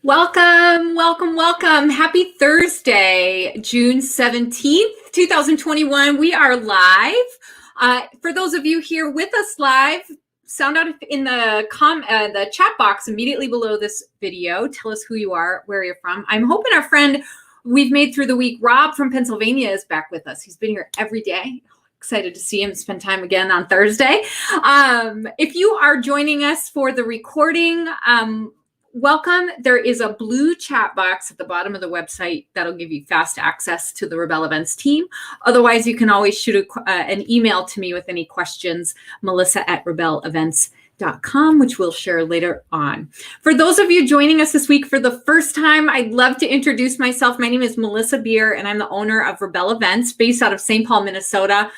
Welcome, welcome, welcome. Happy Thursday, June 17th, 2021. We are live. For those of you here with us live, sound out in the chat box immediately below this video. Tell us who you are, where you're from. I'm hoping our friend we've made through the week, Rob from Pennsylvania, is back with us. He's been here every day. Excited to see him spend time again on Thursday. If you are joining us for the recording, welcome. There is a blue chat box at the bottom of the website that'll give you fast access to the Rebelle Events team. Otherwise, you can always shoot an email to me with any questions, melissa@rebelleevents.com, which we'll share later on. For those of you joining us this week for the first time, I'd love to introduce myself. My name is Melissa Beer, and I'm the owner of Rebelle Events based out of St. Paul, Minnesota.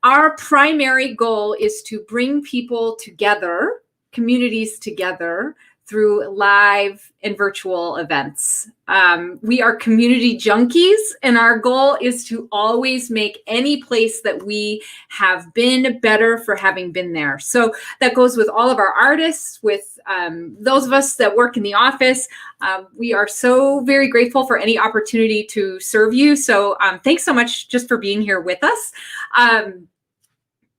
Our primary goal is to bring people together, communities together, through live and virtual events. We are community junkies, and our goal is to always make any place that we have been better for having been there. So that goes with all of our artists, with those of us that work in the office. We are so very grateful for any opportunity to serve you. So thanks so much just for being here with us.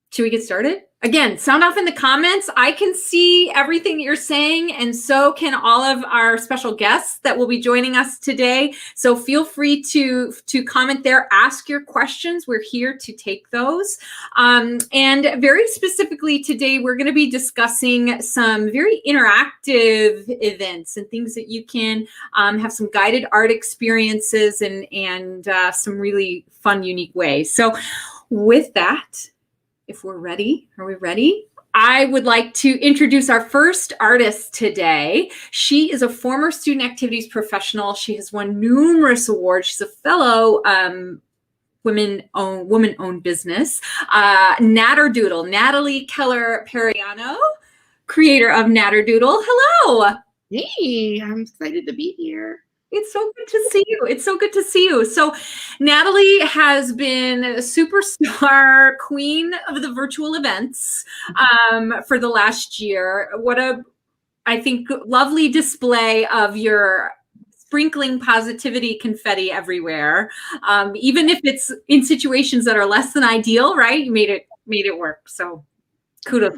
Should we get started? Again, sound off in the comments. I can see everything that you're saying, and so can all of our special guests that will be joining us today. So feel free to comment there, ask your questions. We're here to take those. And very specifically today, we're going to be discussing some very interactive events and things that you can have some guided art experiences and some really fun, unique ways. So with that, if we're ready, are we ready? I would like to introduce our first artist today. She is a former student activities professional. She has won numerous awards. She's a fellow woman-owned business. NatterDoodle, Natalie Keller-Periano, creator of NatterDoodle. Hello. Hey, I'm excited to be here. It's so good to see you. It's so good to see you. So Natalie has been a superstar queen of the virtual events for the last year. What I think, lovely display of your sprinkling positivity confetti everywhere. Even if it's in situations that are less than ideal, right? You made it work. So kudos.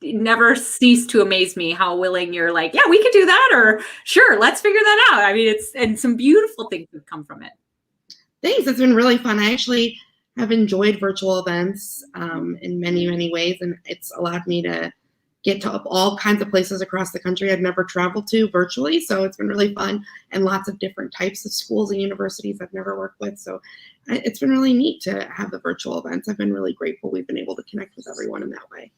It never ceased to amaze me how willing you're like, yeah, we could do that, or sure, let's figure that out. I mean, and some beautiful things have come from it. Thanks. It's been really fun. I actually have enjoyed virtual events in many, many ways, and it's allowed me to get to all kinds of places across the country I've never traveled to virtually. So it's been really fun, and lots of different types of schools and universities I've never worked with. So it's been really neat to have the virtual events. I've been really grateful we've been able to connect with everyone in that way.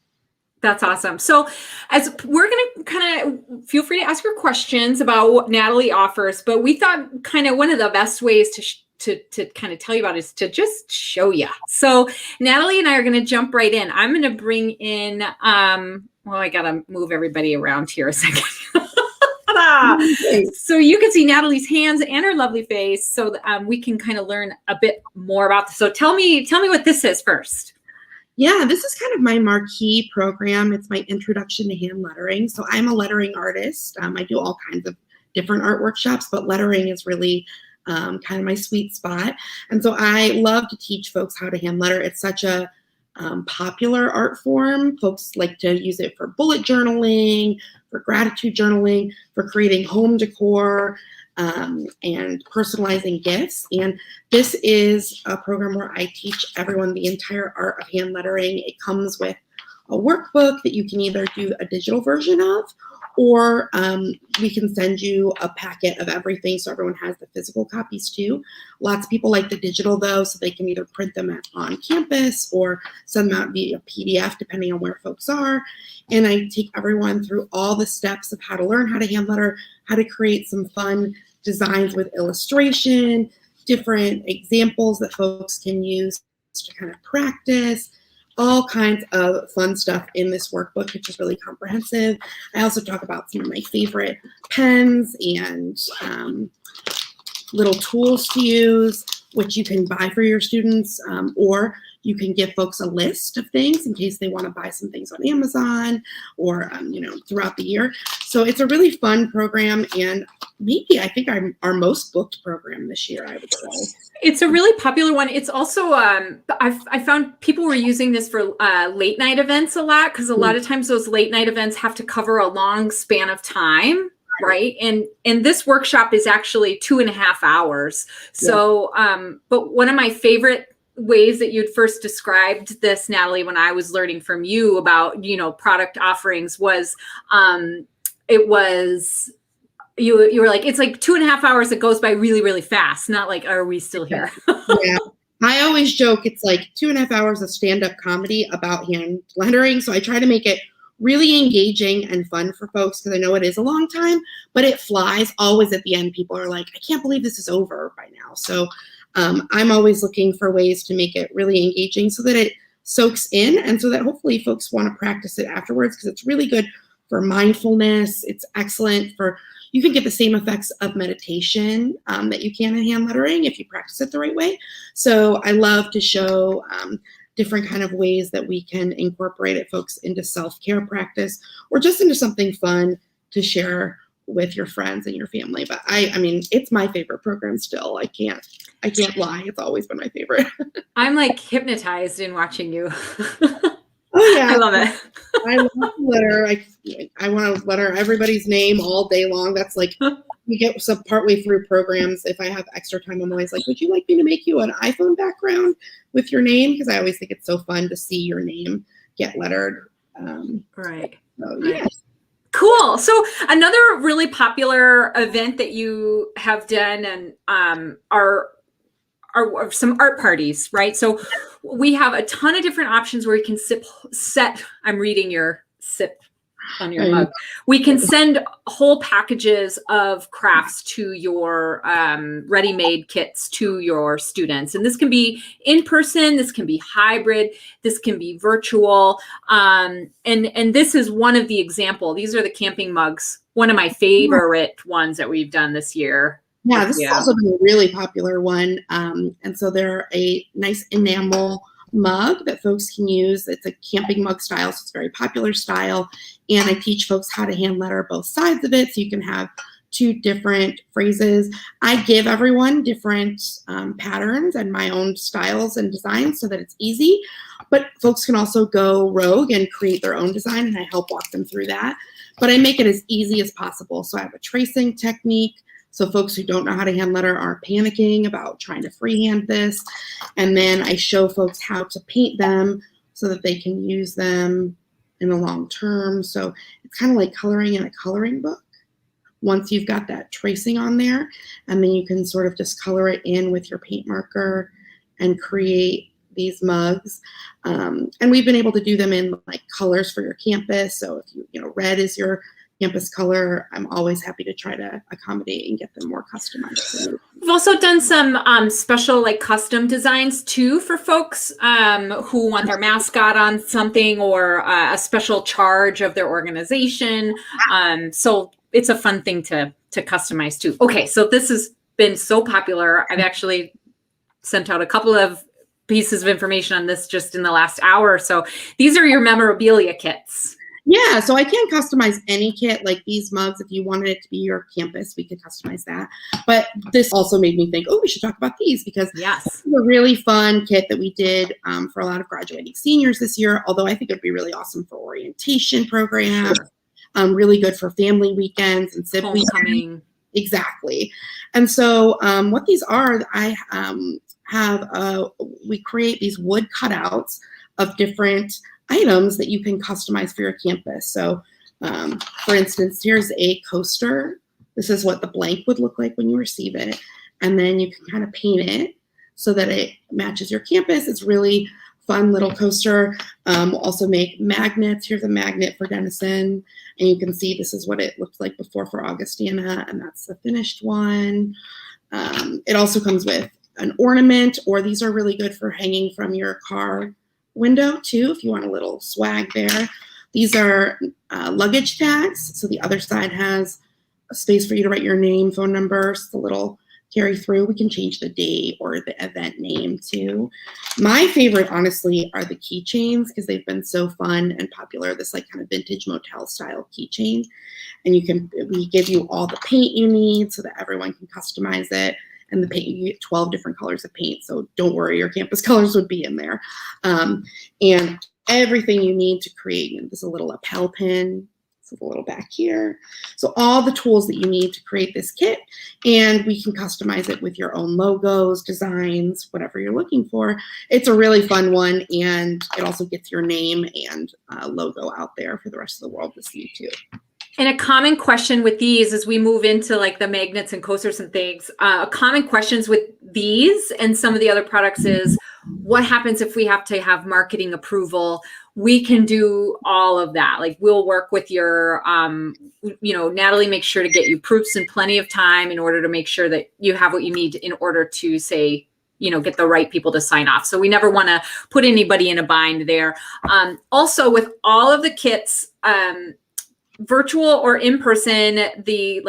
That's awesome. So as we're going to kind of feel free to ask your questions about what Natalie offers, but we thought kind of one of the best ways to kind of tell you about it is to just show you. So Natalie and I are going to jump right in. I'm going to bring in, well, I got to move everybody around here a second. So you can see Natalie's hands and her lovely face, so that, we can kind of learn a bit more about this. So tell me what this is first. Yeah, this is kind of my marquee program. It's my introduction to hand lettering. So I'm a lettering artist. I do all kinds of different art workshops, but lettering is really kind of my sweet spot. And so I love to teach folks how to hand letter. It's such a popular art form. Folks like to use it for bullet journaling, for gratitude journaling, for creating home decor, and personalizing gifts. And this is a program where I teach everyone the entire art of hand lettering. It comes with a workbook that you can either do a digital version of, or we can send you a packet of everything so everyone has the physical copies too. Lots of people like the digital though, so they can either print them on campus or send them out via PDF depending on where folks are. And I take everyone through all the steps of how to learn how to hand letter, how to create some fun designs with illustration, different examples that folks can use to kind of practice, all kinds of fun stuff in this workbook, which is really comprehensive. I also talk about some of my favorite pens and little tools to use, which you can buy for your students, or you can give folks a list of things in case they want to buy some things on Amazon or, throughout the year. So it's a really fun program, and maybe I think our most booked program this year, I would say. It's a really popular one. It's also, I found people were using this for late night events a lot, because a lot of times those late night events have to cover a long span of time. Right. And this workshop is actually 2.5 hours. So, but one of my favorite ways that you'd first described this, Natalie, when I was learning from you about, product offerings was, you were like, it's like 2.5 hours that goes by really, really fast. Not like, are we still here? Yeah. I always joke it's like 2.5 hours of stand-up comedy about hand lettering. So I try to make it really engaging and fun for folks, because I know it is a long time, but it flies. Always at the end, people are like, I can't believe this is over by now. So I'm always looking for ways to make it really engaging so that it soaks in, and so that hopefully folks want to practice it afterwards, because it's really good for mindfulness. It's excellent you can get the same effects of meditation that you can in hand lettering if you practice it the right way. So I love to show different kind of ways that we can incorporate it, folks, into self-care practice, or just into something fun to share with your friends and your family. But I mean, it's my favorite program still. I can't lie. It's always been my favorite. I'm like hypnotized in watching you. Oh yeah. I love it. I love to letter. I want to letter everybody's name all day long. That's like, we get some partway through programs. If I have extra time, I'm always like, would you like me to make you an iPhone background with your name? Because I always think it's so fun to see your name get lettered. Right. So, yeah. Cool. So another really popular event that you have done and are some art parties, right? So we have a ton of different options where you can I'm reading your sip on your mug. We can send whole packages of crafts to your ready-made kits to your students. And this can be in person, this can be hybrid, this can be virtual. And this is one of the example. These are the camping mugs, one of my favorite ones that we've done this year. Yeah, this has also been a really popular one. And so they're a nice enamel mug that folks can use. It's a camping mug style, so it's a very popular style. And I teach folks how to hand letter both sides of it, so you can have two different phrases. I give everyone different patterns and my own styles and designs so that it's easy. But folks can also go rogue and create their own design, and I help walk them through that. But I make it as easy as possible. So I have a tracing technique, so folks who don't know how to hand letter aren't panicking about trying to freehand this. And then I show folks how to paint them so that they can use them in the long term. So it's kind of like coloring in a coloring book. Once you've got that tracing on there, and then you can sort of just color it in with your paint marker and create these mugs. And we've been able to do them in like colors for your campus. So if red is your campus color, I'm always happy to try to accommodate and get them more customized. We've also done some special like custom designs too for folks who want their mascot on something, or a special charge of their organization. So it's a fun thing to customize too. Okay, so this has been so popular. I've actually sent out a couple of pieces of information on this just in the last hour or so. These are your memorabilia kits. Yeah, so I can customize any kit, like these mugs. If you wanted it to be your campus, we could customize that. But this also made me think, we should talk about these, because this is a really fun kit that we did for a lot of graduating seniors this year, although I think it would be really awesome for orientation programs, really good for family weekends and civ weekends. Exactly. And so what these are, we create these wood cutouts of different items that you can customize for your campus. So for instance, here's a coaster. This is what the blank would look like when you receive it. And then you can kind of paint it so that it matches your campus. It's really fun little coaster. We'll also make magnets. Here's a magnet for Denison. And you can see this is what it looked like before for Augustana, and that's the finished one. It also comes with an ornament, or these are really good for hanging from your car window too, if you want a little swag there. These are luggage tags. So the other side has a space for you to write your name, phone number, so the little carry through. We can change the date or the event name too. My favorite, honestly, are the keychains because they've been so fun and popular. This like kind of vintage motel style keychain. And we give you all the paint you need so that everyone can customize it. And the paint, you get 12 different colors of paint. So don't worry, your campus colors would be in there. And everything you need to create. There's a little lapel pin. A little back here. So all the tools that you need to create this kit, and we can customize it with your own logos, designs, whatever you're looking for. It's a really fun one, and it also gets your name and logo out there for the rest of the world to see too. And a common question with these as we move into like the magnets and coasters and things, common questions with these and some of the other products is, what happens if we have to have marketing approval? We can do all of that. Like we'll work with your, Natalie makes sure to get you proofs in plenty of time in order to make sure that you have what you need in order to say, get the right people to sign off. So we never want to put anybody in a bind there. Also with all of the kits, virtual or in person, the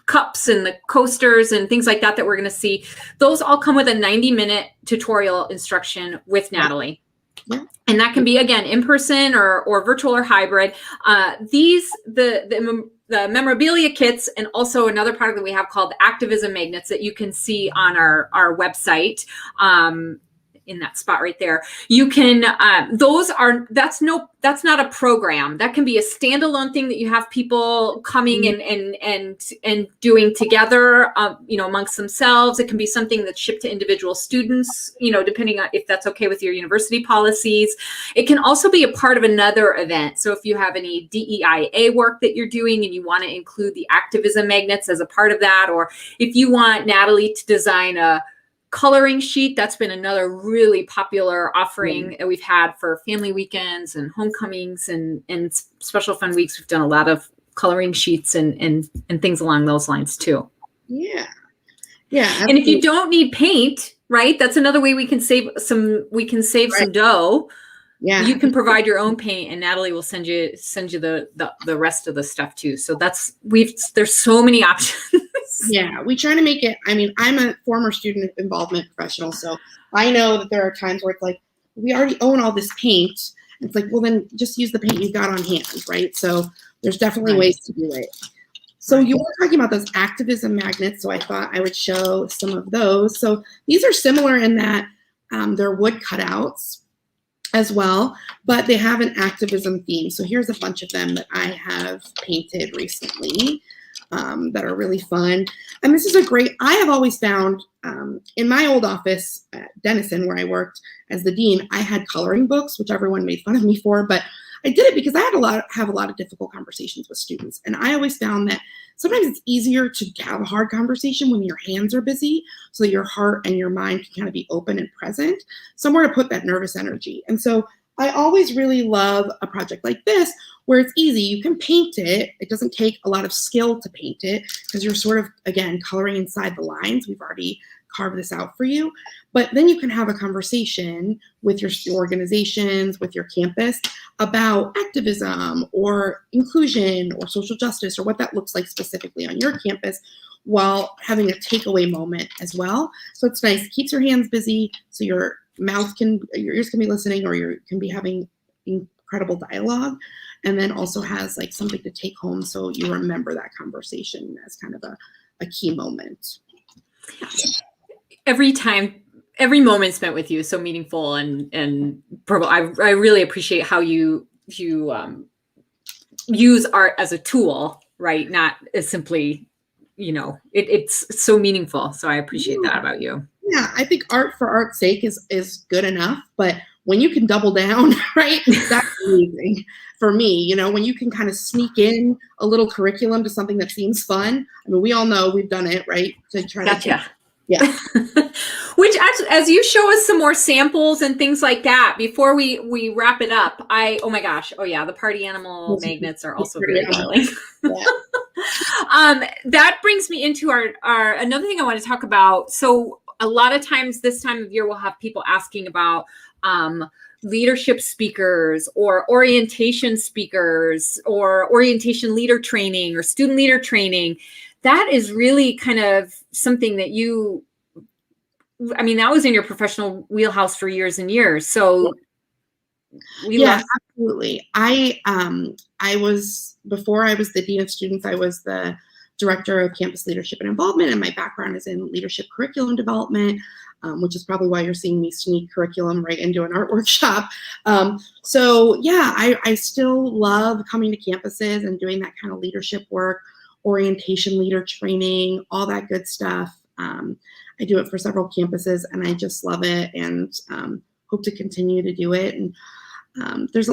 cups and the coasters and things like that we're going to see, those all come with a 90-minute tutorial instruction with Natalie. Yeah. And that can be, again, in person or virtual or hybrid. The memorabilia kits, and also another product that we have called activism magnets that you can see on our website. In that spot right there, you can, that's not a program. That can be a standalone thing that you have people coming and doing together, amongst themselves. It can be something that's shipped to individual students, depending on if that's okay with your university policies. It can also be a part of another event. So if you have any DEIA work that you're doing and you want to include the activism magnets as a part of that, or if you want Natalie to design a coloring sheet, that's been another really popular offering that we've had for family weekends and homecomings and special fun weeks. We've done a lot of coloring sheets and things along those lines too. Yeah. And if you don't need paint, right, that's another way we can save some dough. Yeah. You can provide your own paint, and Natalie will send you the rest of the stuff too. So there's so many options. Yeah, we try to make it, I'm a former student involvement professional, so I know that there are times where it's like, we already own all this paint. It's like, well, then just use the paint you've got on hand, right? So there's definitely ways to do it. So you were talking about those activism magnets, so I thought I would show some of those. So these are similar in that they're wood cutouts as well, but they have an activism theme. So here's a bunch of them that I have painted recently. That are really fun. And this is I have always found in my old office at Denison, where I worked as the dean, I had coloring books, which everyone made fun of me for, but I did it because I have a lot of difficult conversations with students. And I always found that sometimes it's easier to have a hard conversation when your hands are busy, so that your heart and your mind can kind of be open and present, somewhere to put that nervous energy. And so I always really love a project like this where it's easy. You can paint it. It doesn't take a lot of skill to paint it because you're sort of, again, coloring inside the lines. We've already carved this out for you. But then you can have a conversation with your organizations, with your campus about activism or inclusion or social justice or what that looks like specifically on your campus while having a takeaway moment as well. So it's nice. It keeps your hands busy so your ears can be listening, or you can be having incredible dialogue, and then also has like something to take home so you remember that conversation as kind of a key moment. Every moment spent with you is so meaningful, and I really appreciate how you use art as a tool, right? Not as simply, it's so meaningful. So I appreciate that about you. Yeah, I think art for art's sake is good enough, but when you can double down, right, that's amazing for me. When you can kind of sneak in a little curriculum to something that seems fun. We all know we've done it, right? To try Gotcha. Yeah. Which, as you show us some more samples and things like that, before we wrap it up, oh my gosh, the party animal magnets are also really appealing. Yeah. That brings me into our another thing I want to talk about. So a lot of times this time of year, we'll have people asking about leadership speakers or orientation speakers or orientation leader training or student leader training. that is really kind of something that I mean, that was in your professional wheelhouse for years and years. So yes, absolutely. I was, before I was the dean of students, I was the director of campus leadership and involvement, and my background is in leadership curriculum development, which is probably why you're seeing me sneak curriculum right into an art workshop. So yeah, I still love coming to campuses and doing that kind of leadership work, orientation leader training, all that good stuff. I do it for several campuses, and I just love it, and hope to continue to do it. And there's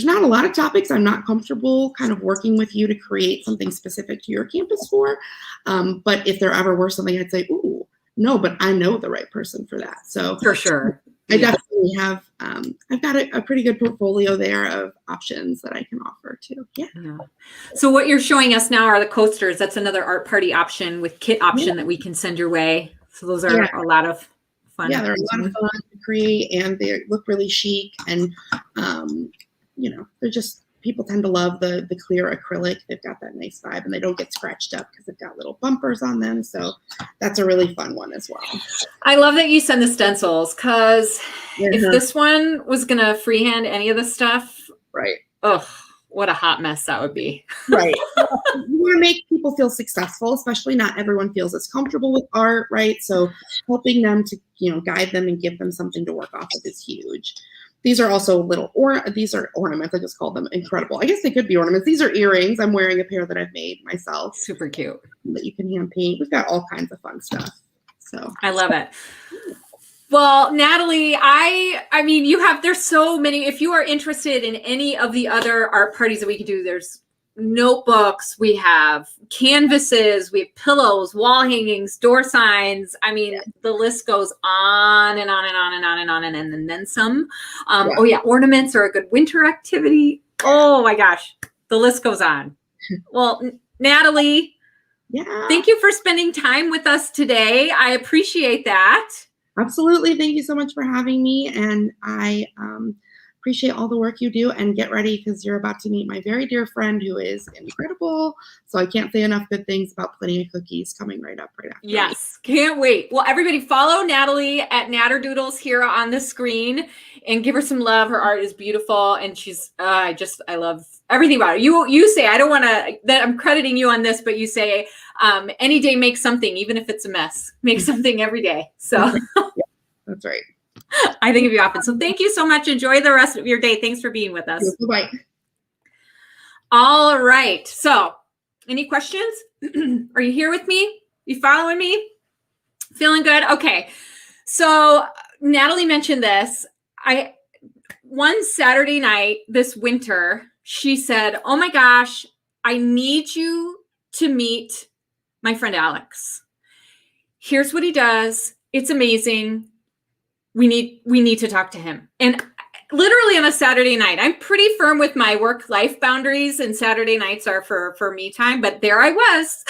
not a lot of topics I'm not comfortable kind of working with you to create something specific to your campus for. But if there ever were something, I'd say, ooh, no, but I know the right person for that. So for sure. I definitely have, I've got a pretty good portfolio there of options that I can offer too. Yeah. So what you're showing us now are the coasters. That's another art party option with kit option that we can send your way. So those are a lot of fun. Yeah, they're a lot of fun to create, and they look really chic, and you know, they're just, people tend to love the clear acrylic. They've got that nice vibe, and they don't get scratched up because they've got little bumpers on them. So that's a really fun one as well. I love that you send the stencils, because if this one was gonna freehand any of the stuff, right? Oh, what a hot mess that would be. Right. You want to make people feel successful, especially not everyone feels as comfortable with art, right? So helping them to, you know, guide them and give them something to work off of is huge. These are also these are ornaments. I just called them incredible. I guess they could be ornaments. These are earrings. I'm wearing a pair that I've made myself. Super cute. That you can hand paint. We've got all kinds of fun stuff. So I love it. Well, Natalie, I mean, there's so many. If you are interested in any of the other art parties that we can do, there's notebooks, we have canvases, we have pillows, wall hangings, door signs. I mean, the list goes on and on and on and on and on and then some. Oh yeah, ornaments are a good winter activity. Oh my gosh, the list goes on. Well, Natalie, thank you for spending time with us today. I appreciate that. Absolutely. Thank you so much for having me. And I appreciate all the work you do, and get ready because you're about to meet my very dear friend who is incredible. So I can't say enough good things about Plenty of Cookies coming right up right after. Yes, can't wait. Well, everybody follow Natalie at NatterDoodles here on the screen and give her some love. Her art is beautiful, and she's I love everything about it. You say, I don't want to, that I'm crediting you on this, but you say any day make something, even if it's a mess. Make something every day. So that's right. I think it'd be awesome. So thank you so much. Enjoy the rest of your day. Thanks for being with us. Bye. All right. So any questions? Are you here with me? You following me? Feeling good? Okay. So Natalie mentioned this. One Saturday night this winter, she said, oh my gosh, I need you to meet my friend Alex. Here's what he does. It's amazing. We need to talk to him. And literally on a Saturday night, I'm pretty firm with my work-life boundaries, and Saturday nights are for me time, but there I was.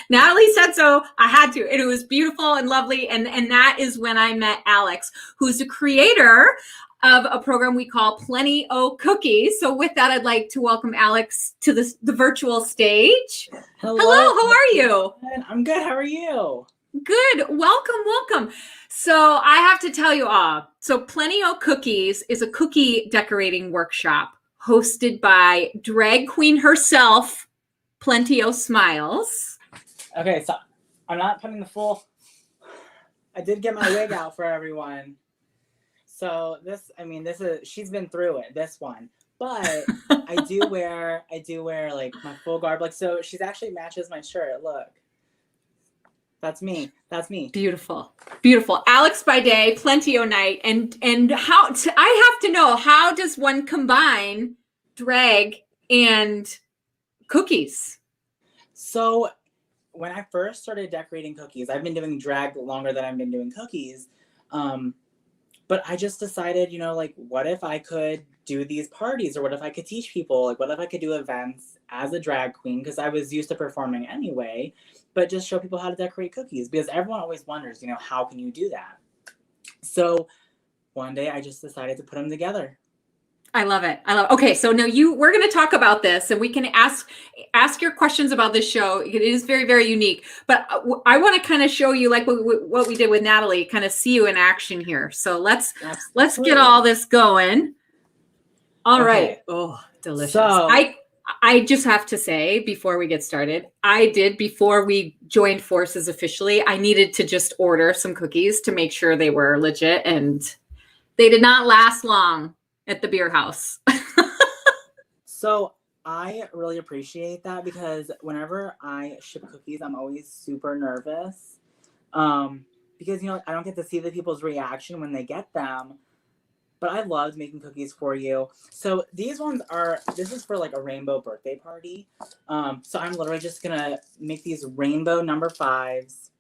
Natalie said so, I had to, and it was beautiful and lovely. And that is when I met Alex, who's the creator of a program we call Plenty O Cookies. So with that, I'd like to welcome Alex to the virtual stage. Hello, how are you? I'm good. How are you? Good. Welcome. So I have to tell you all, so Plenty O Cookies is a cookie decorating workshop hosted by drag queen herself, Plenty O Smiles. Okay, so I'm not putting the full, I did get my wig out for everyone. So this is, she's been through it, this one. But I do wear like my full garb. Like, so she's actually matches my shirt. Look. That's me. Beautiful. Alex by day, Plenty O night. And I have to know, how does one combine drag and cookies? So when I first started decorating cookies, I've been doing drag longer than I've been doing cookies. But I just decided, like, what if I could do these parties, or what if I could teach people, like, what if I could do events as a drag queen? Because I was used to performing anyway, but just show people how to decorate cookies, because everyone always wonders, how can you do that? So one day I just decided to put them together. I love it. Okay, so now we're going to talk about this, and we can ask your questions about this show. It is very, very unique, but I want to kind of show you like what we did with Natalie, kind of see you in action here. So let's get all this going. All right. Oh, delicious. So, I just have to say before we get started, before we joined forces officially, I needed to just order some cookies to make sure they were legit, and they did not last long at the beer house. So I really appreciate that, because whenever I ship cookies, I'm always super nervous. Because, I don't get to see the people's reaction when they get them. But I loved making cookies for you. So this is for like a rainbow birthday party. So I'm literally just gonna make these rainbow number 5s.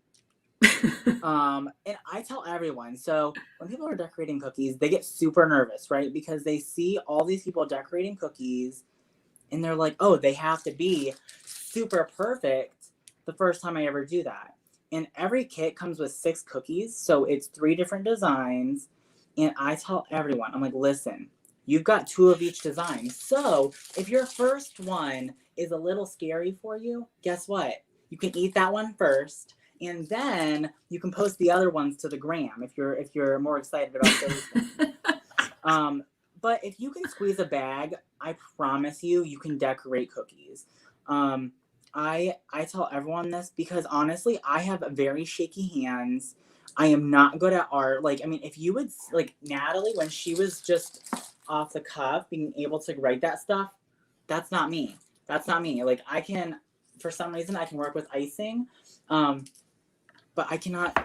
And I tell everyone, so when people are decorating cookies, they get super nervous, right? Because they see all these people decorating cookies and they're like, oh, they have to be super perfect the first time I ever do that. And every kit comes with 6 cookies. So it's 3 different designs. And I tell everyone, I'm like, listen, you've got 2 of each design. So if your first one is a little scary for you, guess what? You can eat that one first. And then you can post the other ones to the gram if you're more excited about those ones. But if you can squeeze a bag, I promise you can decorate cookies. I tell everyone this because honestly, I have very shaky hands. I am not good at art. Like, I mean, if you would, like Natalie, when she was just off the cuff, being able to write that stuff, that's not me. That's not me. Like, for some reason, I can work with icing. But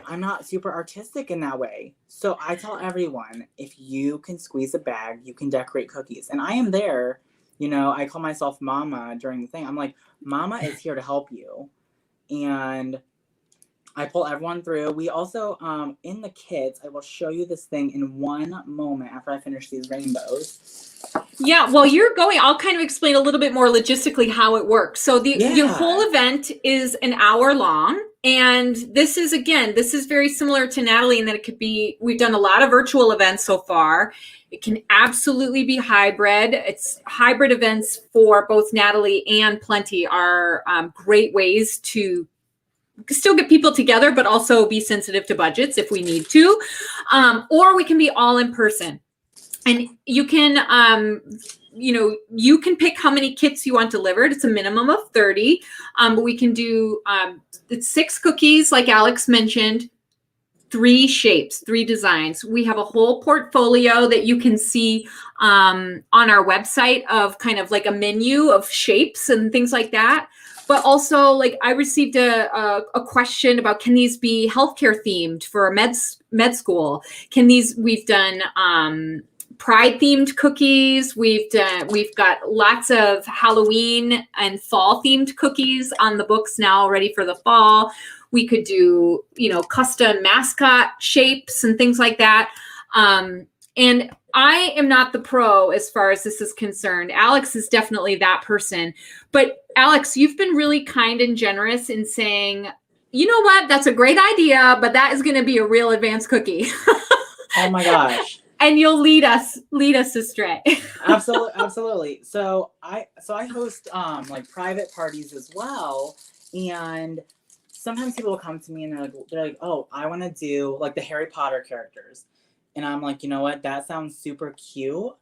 I'm not super artistic in that way. So I tell everyone, if you can squeeze a bag, you can decorate cookies. And I am there, I call myself Mama during the thing. I'm like, Mama is here to help you. And I pull everyone through. We also, in the kits, I will show you this thing in one moment after I finish these rainbows. Yeah, well, I'll kind of explain a little bit more logistically how it works. So the whole event is an hour long. And this is very similar to Natalie in that we've done a lot of virtual events so far. It can absolutely be hybrid. It's hybrid events for both Natalie and Plenty are great ways to still get people together, but also be sensitive to budgets if we need to. Or we can be all in person. And you can, you can pick how many kits you want delivered. It's a minimum of 30. But we can do it's 6 cookies, like Alex mentioned, 3 shapes, 3 designs. We have a whole portfolio that you can see on our website of kind of like a menu of shapes and things like that. But also, like, I received a question about, can these be healthcare themed for a med school? We've done Pride themed cookies. We've got lots of Halloween and fall themed cookies on the books now, ready for the fall. We could do, custom mascot shapes and things like that. And I am not the pro as far as this is concerned. Alex is definitely that person. But Alex, you've been really kind and generous in saying, you know what, that's a great idea, but that is going to be a real advanced cookie. Oh my gosh. And you'll lead us astray. Absolutely. So I host like private parties as well. And sometimes people will come to me and they're like, oh, I want to do like the Harry Potter characters. And I'm like, you know what? That sounds super cute,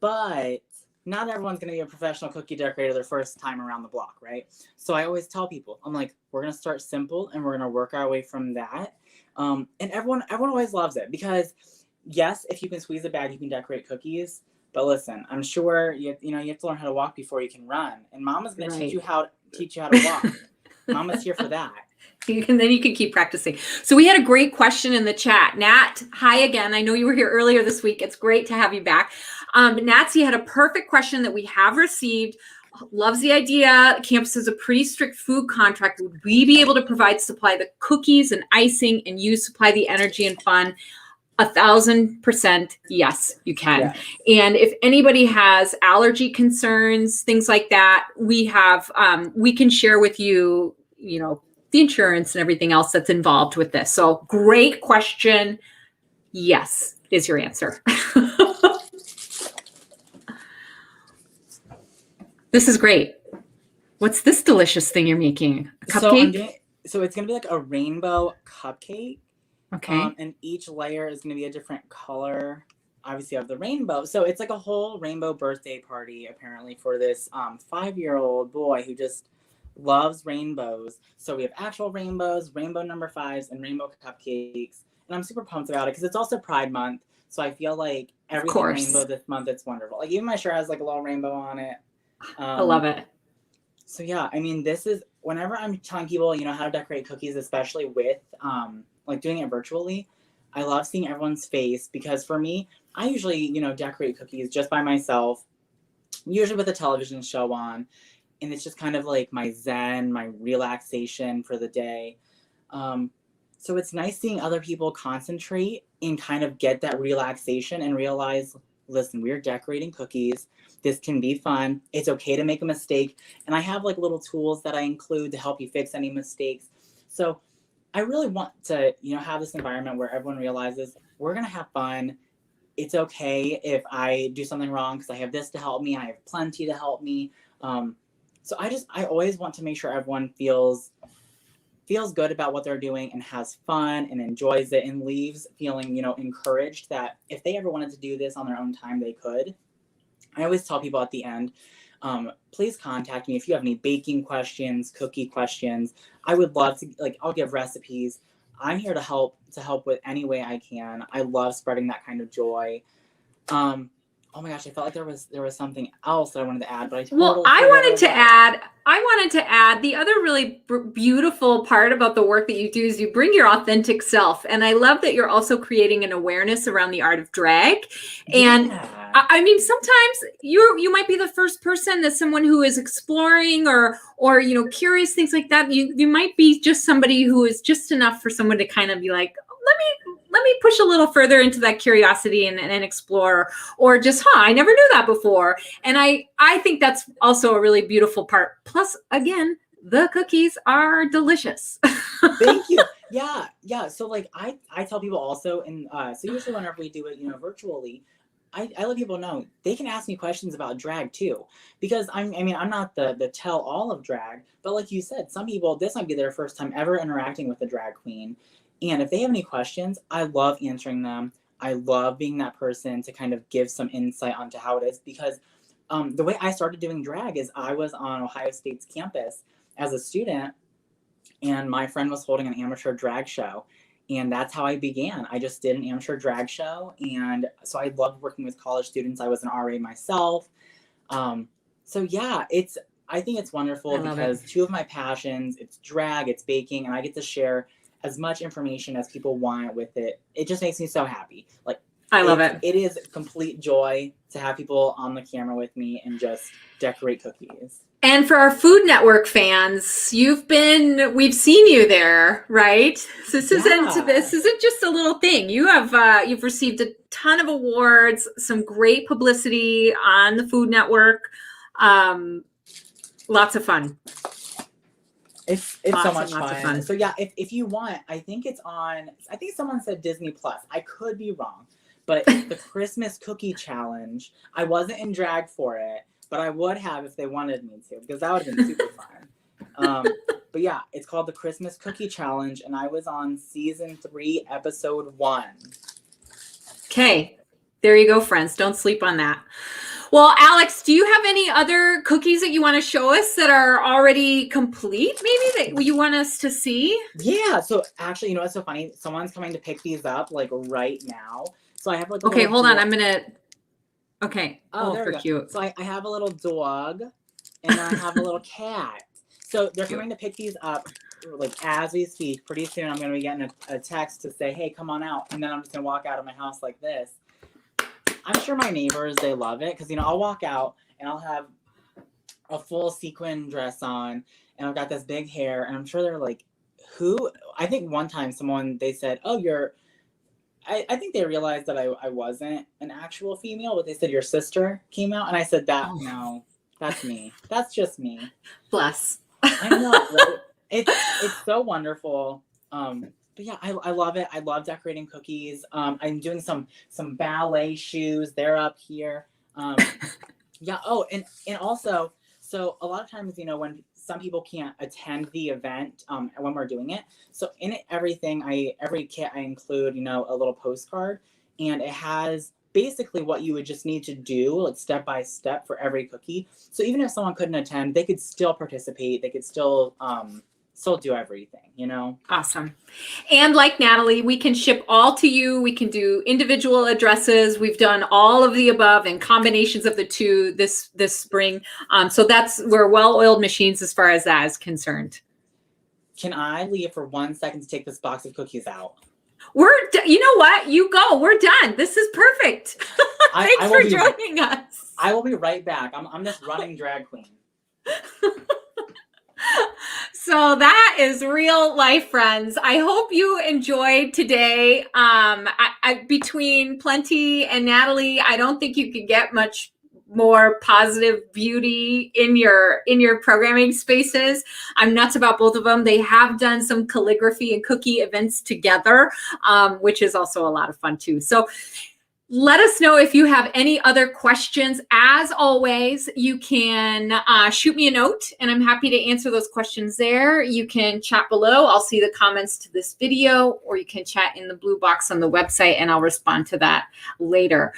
but not everyone's going to be a professional cookie decorator their first time around the block, right? So I always tell people, I'm like, we're going to start simple and we're going to work our way from that. And everyone always loves it because, yes, if you can squeeze a bag, you can decorate cookies. But listen, I'm sure you have to learn how to walk before you can run. And Mama's going to teach you how to walk. Mama's here for that. And then you can keep practicing. So we had a great question in the chat. Nat, hi again. I know you were here earlier this week. It's great to have you back. Natsy had a perfect question that we have received. Loves the idea. Campus has a pretty strict food contract. Would we be able to supply the cookies and icing, and you supply the energy and fun? 1,000% yes, you can. Yes. And if anybody has allergy concerns, things like that, we have, we can share with you, the insurance and everything else that's involved with this. So great question. Yes, is your answer. This is great. What's this delicious thing you're making? A cupcake? So it's gonna be like a rainbow cupcake. Okay. And each layer is gonna be a different color, obviously, of the rainbow. So it's like a whole rainbow birthday party, apparently, for this 5-year-old boy who just loves rainbows. So we have actual rainbows, rainbow number 5s, and rainbow cupcakes. And I'm super pumped about it because it's also Pride Month. So I feel like everything rainbow this month, it's wonderful. Like even my shirt has like a little rainbow on it. I love it. So yeah, I mean, this is whenever I'm telling people, you know, how to decorate cookies, especially with like doing it virtually, I love seeing everyone's face because for me, I usually, you know, decorate cookies just by myself, usually with a television show on. And it's just kind of like my zen, my relaxation for the day. So it's nice seeing other people concentrate and kind of get that relaxation and realize, listen, we're decorating cookies. This can be fun. It's okay to make a mistake. And I have like little tools that I include to help you fix any mistakes. So I really want to, you know, have this environment where everyone realizes we're going to have fun. It's okay if I do something wrong because I have this to help me. I have plenty to help me. So I always want to make sure everyone feels good about what they're doing and has fun and enjoys it and leaves feeling, you know, encouraged that if they ever wanted to do this on their own time, they could. I always tell people at the end, please contact me if you have any baking questions, cookie questions. I would love to, like, I'll give recipes. I'm here to help with any way I can. I love spreading that kind of joy. Oh my gosh, I felt like there was something else that I wanted to add, but I wanted to add the other really beautiful part about the work that you do is you bring your authentic self. And I love that you're also creating an awareness around the art of drag. And I mean, sometimes you might be the first person that someone who is exploring or you know, curious, things like that. You might be just somebody who is just enough for someone to kind of be like, let me push a little further into that curiosity and explore, or just, I never knew that before. And I think that's also a really beautiful part. Plus, again, the cookies are delicious. Thank you. Yeah. So like I tell people also, and so usually whenever we do it, you know, virtually, I let people know they can ask me questions about drag too, because I'm not the tell all of drag, but like you said, some people, this might be their first time ever interacting with a drag queen. And if they have any questions, I love answering them. I love being that person to kind of give some insight onto how it is, because the way I started doing drag is I was on Ohio State's campus as a student, and my friend was holding an amateur drag show. And that's how I began. I just did an amateur drag show. And so I loved working with college students. I was an RA myself. So yeah, I think it's wonderful because two of my passions, it's drag, it's baking, and I get to share as much information as people want with it. It just makes me so happy. Like, I love it. It is complete joy to have people on the camera with me and just decorate cookies. And for our Food Network fans, we've seen you there, right? So this isn't just a little thing. You've received a ton of awards, some great publicity on the Food Network. Lots of fun. It's so much fun. So yeah, if you want, I think someone said Disney Plus. I could be wrong, but the Christmas Cookie Challenge, I wasn't in drag for it, but I would have if they wanted me to, because that would have been super fun. But yeah, it's called the Christmas Cookie Challenge, and I was on season 3, episode 1. Okay, there you go, friends. Don't sleep on that. Well, Alex, do you have any other cookies that you want to show us that are already complete, maybe, that you want us to see? Yeah. So actually, you know what's so funny? Someone's coming to pick these up like right now. So I have like okay, hold on. Okay. Oh, there we go. Cute. So I have a little dog and I have a little cat. So they're coming to pick these up like as we speak. Pretty soon I'm going to be getting a text to say, hey, come on out. And then I'm just going to walk out of my house like this. I'm sure my neighbors, they love it because, you know, I'll walk out and I'll have a full sequin dress on and I've got this big hair and I'm sure they're like, who? I think one time they said, oh, I think they realized that I wasn't an actual female, but they said your sister came out. And I said no, that's me. That's just me. Bless. I know. Right? It's so wonderful. But yeah, I love it. I love decorating cookies. I'm doing some ballet shoes. They're up here. Yeah. Oh, and also So a lot of times, you know, when some people can't attend the event when we're doing it, so in every kit I include, you know, a little postcard, and it has basically what you would just need to do, like step by step for every cookie. So even if someone couldn't attend, they could still participate. They could still do everything, you know? Awesome. And like Natalie, we can ship all to you. We can do individual addresses. We've done all of the above and combinations of the two this spring. So we're well-oiled machines as far as that is concerned. Can I leave for 1 second to take this box of cookies out? You know what? You go. We're done. This is perfect. Thanks for joining us. I will be right back. I'm this running drag queen. So that is real life, friends. I hope you enjoyed today. Between Plenty and Natalie, I don't think you could get much more positive beauty in your programming spaces. I'm nuts about both of them. They have done some calligraphy and cookie events together, which is also a lot of fun too. So let us know if you have any other questions. As always, you can shoot me a note, and I'm happy to answer those questions there. You can chat below. I'll see the comments to this video, or you can chat in the blue box on the website, and I'll respond to that later.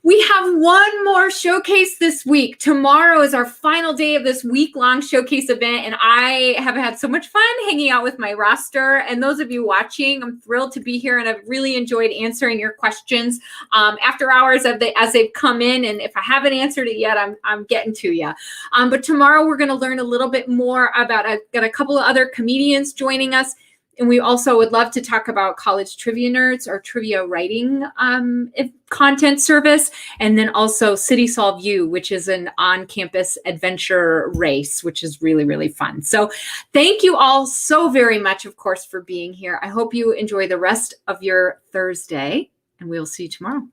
We have one more showcase this week. Tomorrow is our final day of this week-long showcase event, and I have had so much fun hanging out with my roster. And those of you watching, I'm thrilled to be here, and I've really enjoyed answering your questions after hours as they've come in. And if I haven't answered it yet, I'm getting to you. But tomorrow we're going to learn a little bit more about got a couple of other comedians joining us. And we also would love to talk about College Trivia Nerds, or trivia writing content service, and then also City Solve U, which is an on-campus adventure race, which is really, really fun. So thank you all so very much, of course, for being here. I hope you enjoy the rest of your Thursday, and we'll see you tomorrow.